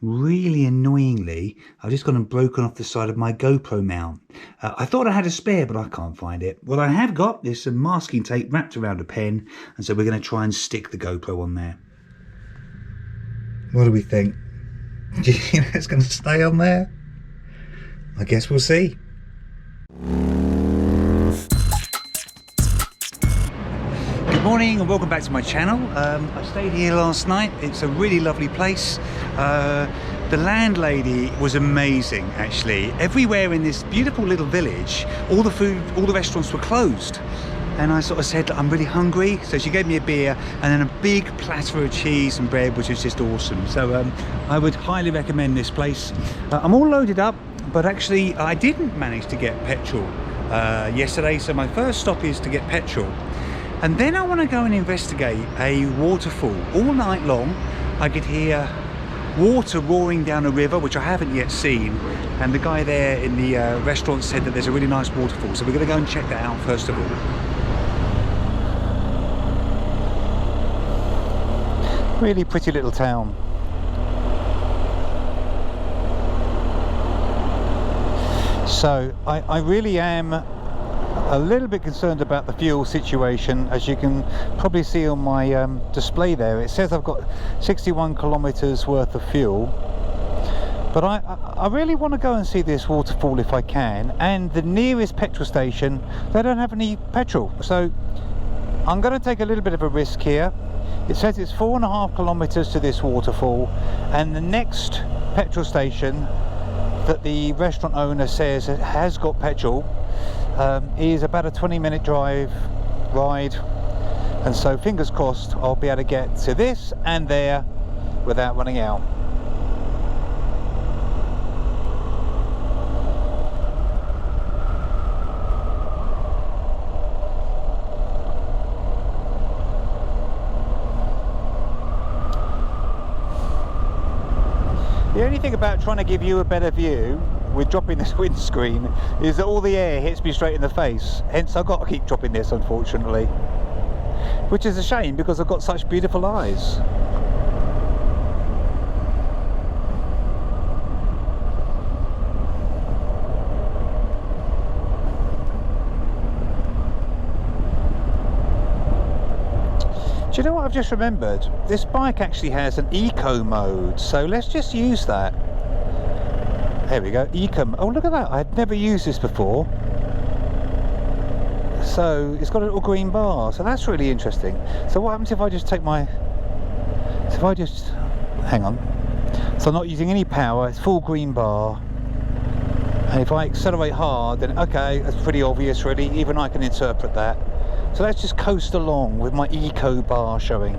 really annoyingly, I've just gone and broken off the side of my GoPro mount. I thought I had a spare, but I can't find it. What I have got is some masking tape wrapped around a pen, and so we're going to try and stick the GoPro on there. What do we think? Do you think it's going to stay on there? I guess we'll see. Good morning and welcome back to my channel. I stayed here last night. It's a really lovely place. The landlady was amazing, actually. Everywhere in this beautiful little village, all the restaurants were closed. And I sort of said, I'm really hungry. So she gave me a beer and then a big platter of cheese and bread, which was just awesome. So I would highly recommend this place. I'm all loaded up, but actually I didn't manage to get petrol yesterday. So my first stop is to get petrol. And then I want to go and investigate a waterfall. All night long I could hear water roaring down a river, which I haven't yet seen, and the guy there in the restaurant said that there's a really nice waterfall, so we're going to go and check that out first of all. Really pretty little town. So I really am a little bit concerned about the fuel situation. As you can probably see on my display there, it says I've got 61 kilometers worth of fuel, but I really want to go and see this waterfall if I can, and the nearest petrol station, they don't have any petrol, so I'm going to take a little bit of a risk here. It says it's 4.5 kilometers to this waterfall, and the next petrol station that the restaurant owner says has got petrol is about a 20-minute ride, and so fingers crossed I'll be able to get to this and there without running out. The only thing about trying to give you a better view with dropping this windscreen is that all the air hits me straight in the face, hence I've got to keep dropping this, unfortunately, which is a shame because I've got such beautiful eyes. Do you know what I've just remembered? This bike actually has an eco mode, so let's just use that. There we go, eco. Oh, look at that, I'd never used this before. So it's got a little green bar, so that's really interesting. So what happens if I just take my, so if I just, hang on, so I'm not using any power, it's full green bar, and if I accelerate hard, then okay, that's pretty obvious really, even I can interpret that. So let's just coast along with my eco bar showing.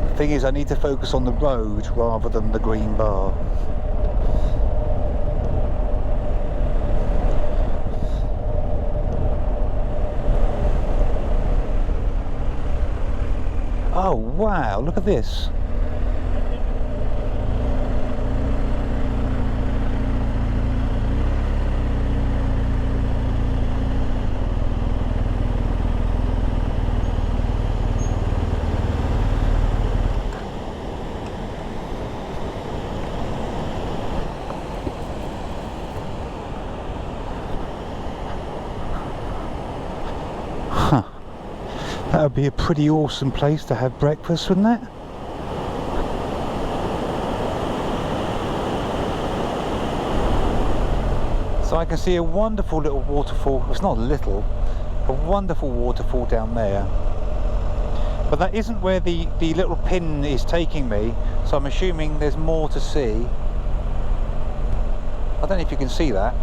The thing is, I need to focus on the road rather than the green bar. Oh wow, look at this. That would be a pretty awesome place to have breakfast, wouldn't it? So I can see a wonderful little waterfall. It's not little, a wonderful waterfall down there. But that isn't where the little pin is taking me, so I'm assuming there's more to see. I don't know if you can see that.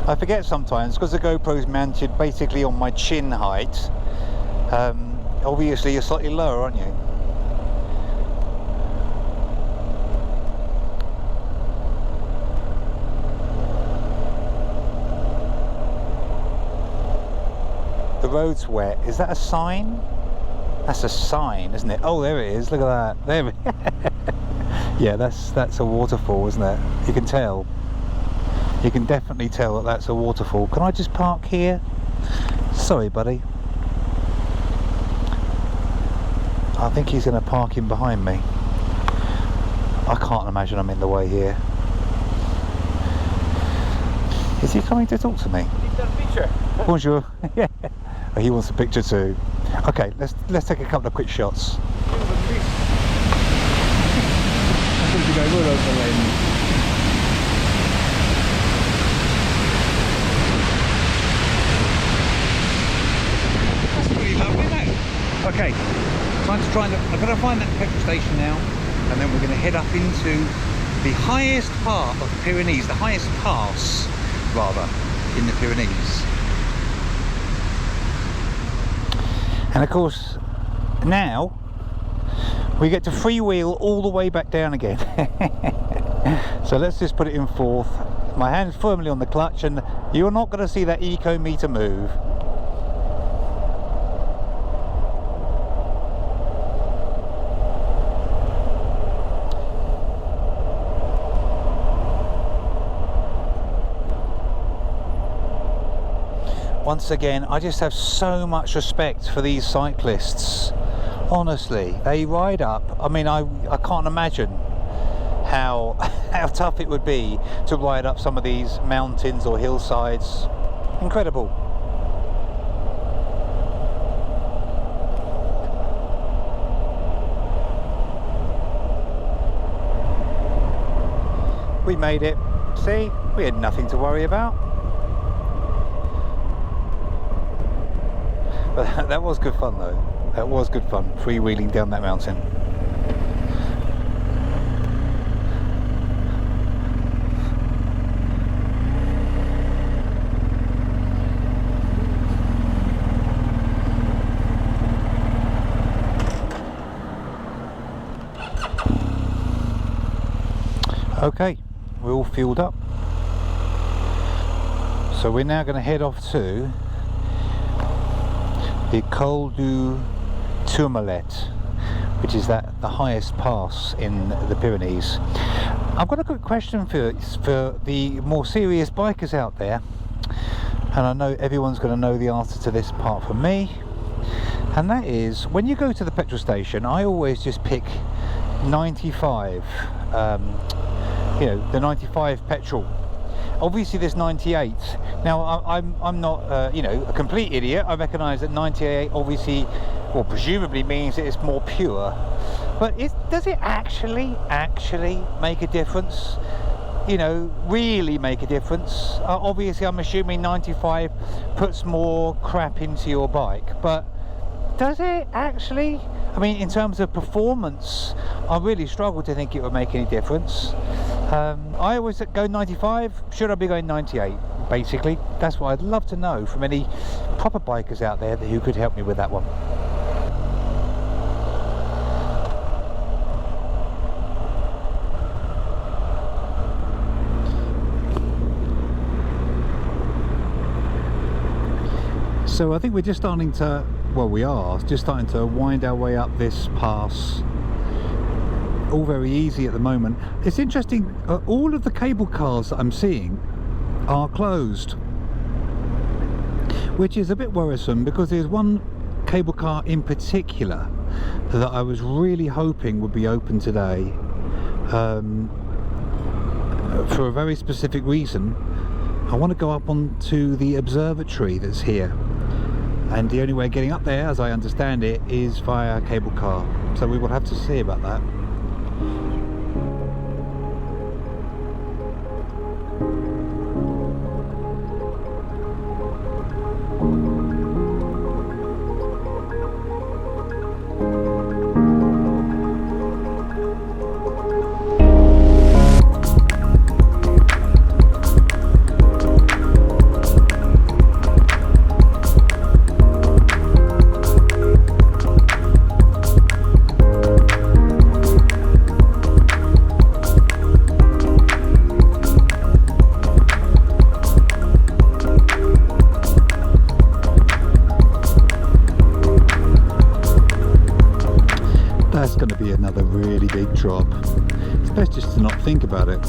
I forget sometimes because the GoPro is mounted basically on my chin height. Obviously you're slightly lower, aren't you? The road's wet. Is that a sign? That's a sign, isn't it? Oh, there it is. Look at that. There. Yeah, that's a waterfall, isn't it? You can tell. You can definitely tell that that's a waterfall. Can I just park here? Sorry, buddy. I think he's going to park in behind me. I can't imagine I'm in the way here. Is he coming to talk to me? He's got a picture. Bonjour. Yeah. Oh, he wants a picture too. Okay, let's take a couple of quick shots. I think you guys will over the lane. That's pretty lovely, isn't it? Okay, I'm going to find that petrol station now, and then we're going to head up into the highest part of the Pyrenees, the highest pass, rather, in the Pyrenees. And of course, now we get to freewheel all the way back down again. So let's just put it in fourth. My hand's firmly on the clutch, and you're not going to see that eco meter move. Once again, I just have so much respect for these cyclists. Honestly, they ride up. I mean, I can't imagine how tough it would be to ride up some of these mountains or hillsides. Incredible. We made it. See, we had nothing to worry about. But that was good fun though. That was good fun, freewheeling down that mountain. Okay, we're all fueled up. So we're now going to head off to the Col du Tourmalet, which is the highest pass in the Pyrenees. I've got a quick question for the more serious bikers out there, and I know everyone's going to know the answer to this apart from me, and that is, when you go to the petrol station, I always just pick 95, you know, the 95 petrol. Obviously there's 98. Now I'm not you know, a complete idiot. I recognise that 98 obviously, or presumably, means that it's more pure. But does it actually make a difference? You know, really make a difference? Obviously I'm assuming 95 puts more crap into your bike, but does it actually? I mean, in terms of performance, I really struggle to think it would make any difference. I always go 95, should I be going 98? Basically, that's what I'd love to know from any proper bikers out there who could help me with that one. So I think we're just starting to, well, we are just starting to wind our way up this pass. All very easy at the moment. It's interesting, all of the cable cars that I'm seeing are closed, which is a bit worrisome, because there's one cable car in particular that I was really hoping would be open today, for a very specific reason. I want to go up onto the observatory that's here, and the only way of getting up there, as I understand it, is via cable car, so we will have to see about that. That's going to be another really big drop. It's best just to not think about it.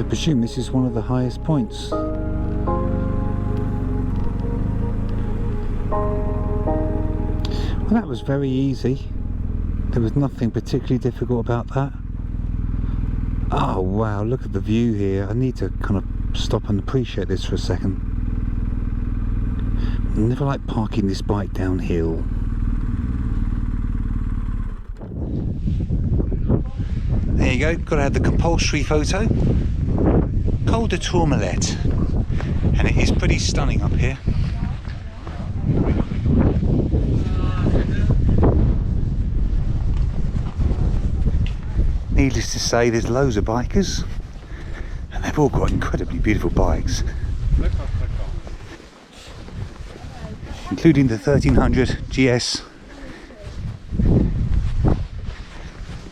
I presume this is one of the highest points. Well, that was very easy. There was nothing particularly difficult about that. Oh wow, look at the view here. I need to kind of stop and appreciate this for a second. I never like parking this bike downhill. There you go, got to have the compulsory photo. Col du Tourmalet, and it is pretty stunning up here. Needless to say, there's loads of bikers, and they've all got incredibly beautiful bikes, including the 1300 GS.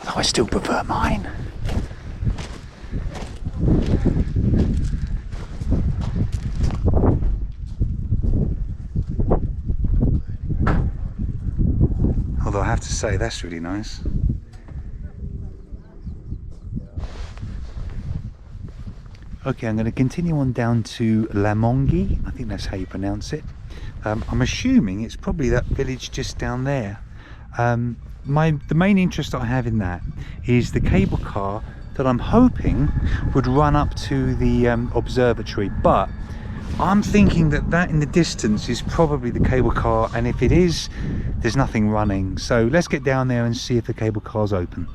Though I still prefer mine. Although I have to say, that's really nice. Okay, I'm going to continue on down to La Mongie. I think that's how you pronounce it. I'm assuming it's probably that village just down there. The main interest that I have in that is the cable car that I'm hoping would run up to the observatory, but I'm thinking that in the distance is probably the cable car, and if it is, there's nothing running. So let's get down there and see if the cable car's open.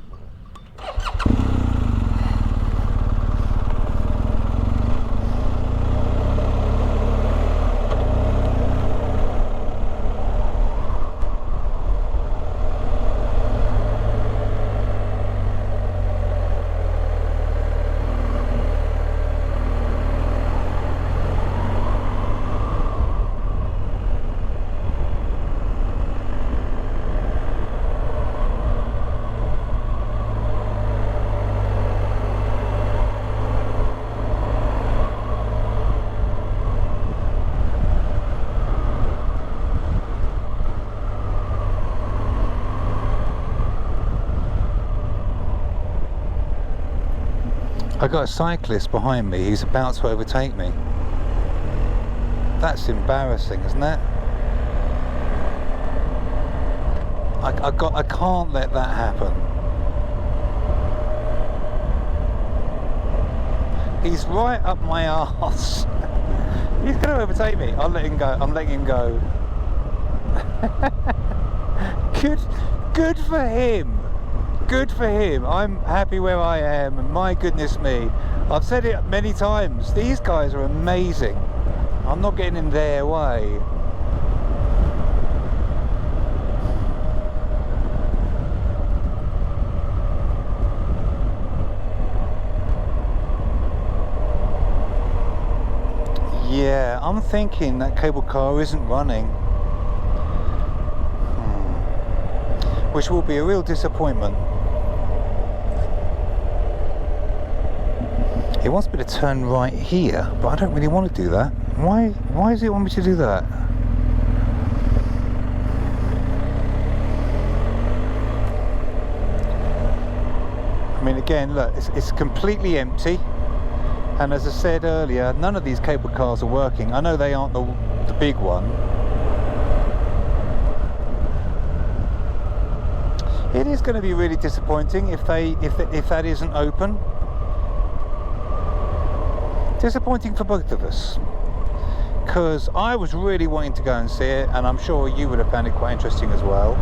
I got a cyclist behind me who's about to overtake me. That's embarrassing, isn't it? I can't let that happen. He's right up my arse. He's going to overtake me. I'll let him go. I'm letting him go. Good for him. Good for him. I'm happy where I am, and my goodness me, I've said it many times, these guys are amazing. I'm not getting in their way. Yeah, I'm thinking that cable car isn't running, which will be a real disappointment. It wants me to turn right here, but I don't really want to do that. Why does it want me to do that? I mean, again, look, it's completely empty. And as I said earlier, none of these cable cars are working. I know they aren't the big one. It is going to be really disappointing if that isn't open. Disappointing for both of us, because I was really wanting to go and see it, and I'm sure you would have found it quite interesting as well.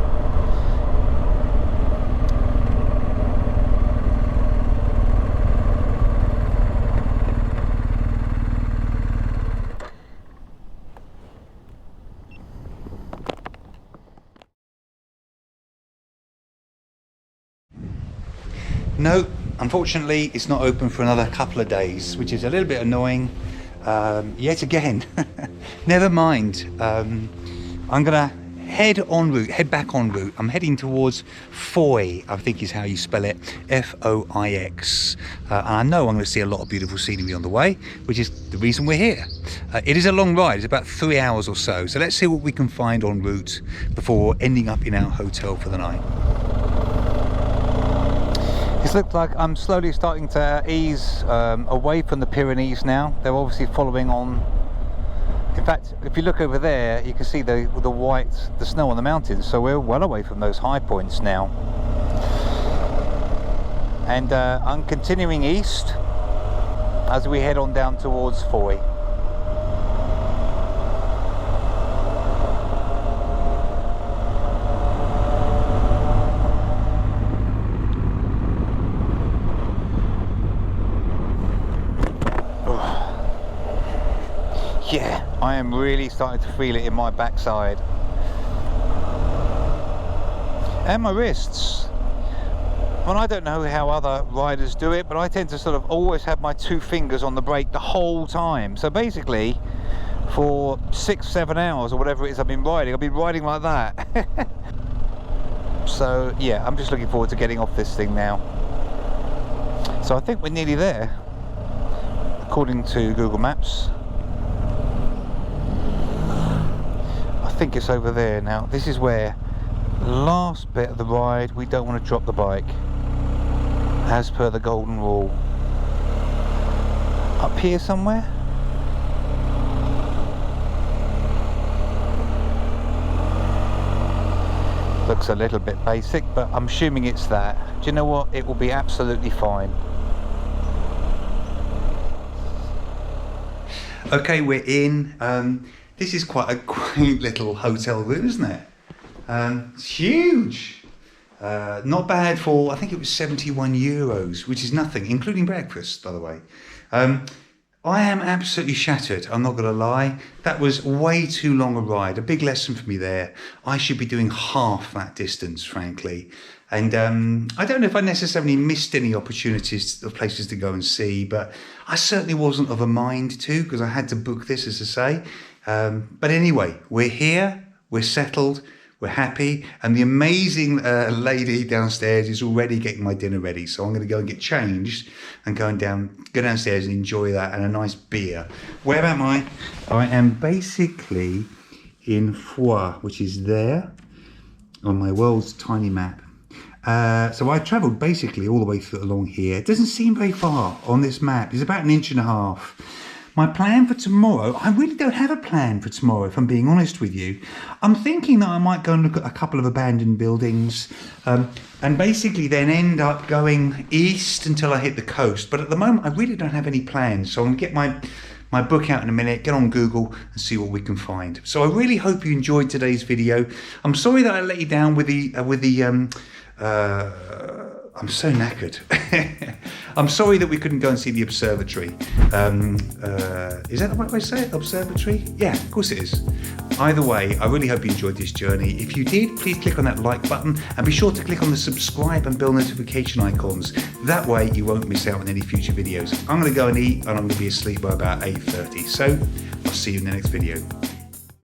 No, unfortunately it's not open for another couple of days, which is a little bit annoying. Yet again. Never mind. I'm gonna head back en route. I'm heading towards Foix, I think is how you spell it, F-O-I-X. And I know I'm going to see a lot of beautiful scenery on the way, which is the reason we're here. It is a long ride, it's about 3 hours or so. So let's see what we can find en route before ending up in our hotel for the night. It looks like I'm slowly starting to ease away from the Pyrenees now. They're obviously following on. In fact, if you look over there, you can see the snow on the mountains. So we're well away from those high points now. And I'm continuing east as we head on down towards Foy. Yeah, I am really starting to feel it in my backside and my wrists. Well, I don't know how other riders do it, but I tend to sort of always have my 2 fingers on the brake the whole time. So basically, for 6-7 hours or whatever it is I've been riding like that. So yeah, I'm just looking forward to getting off this thing now. So I think we're nearly there, according to Google Maps. I think it's over there now. This is where, last bit of the ride, we don't want to drop the bike, as per the golden rule. Up here somewhere? Looks a little bit basic, but I'm assuming it's that. Do you know what? It will be absolutely fine. Okay, we're in. This is quite a quaint little hotel room, isn't it? It's huge. Not bad for, I think it was 71 euros, which is nothing, including breakfast, by the way. I am absolutely shattered, I'm not going to lie. That was way too long a ride. A big lesson for me there. I should be doing half that distance, frankly. And I don't know if I necessarily missed any opportunities of places to go and see, but I certainly wasn't of a mind to, because I had to book this, as I say. But anyway, we're here, we're settled, we're happy, and the amazing lady downstairs is already getting my dinner ready. So I'm going to go and get changed and go downstairs and enjoy that and a nice beer. Where am I? I am basically in Foy, which is there on my world's tiny map. So I travelled basically all the way along here. It doesn't seem very far on this map. It's about 1.5 inches. My plan for tomorrow, I really don't have a plan for tomorrow, if I'm being honest with you. I'm thinking that I might go and look at a couple of abandoned buildings and basically then end up going east until I hit the coast. But at the moment, I really don't have any plans. So I'm going to get my book out in a minute, get on Google and see what we can find. So I really hope you enjoyed today's video. I'm sorry that I let you down with the I'm so knackered. I'm sorry that we couldn't go and see the observatory. Is that the right way to say it? Observatory? Yeah, of course it is. Either way, I really hope you enjoyed this journey. If you did, please click on that like button and be sure to click on the subscribe and bell notification icons. That way you won't miss out on any future videos. I'm going to go and eat and I'm going to be asleep by about 8:30. So I'll see you in the next video.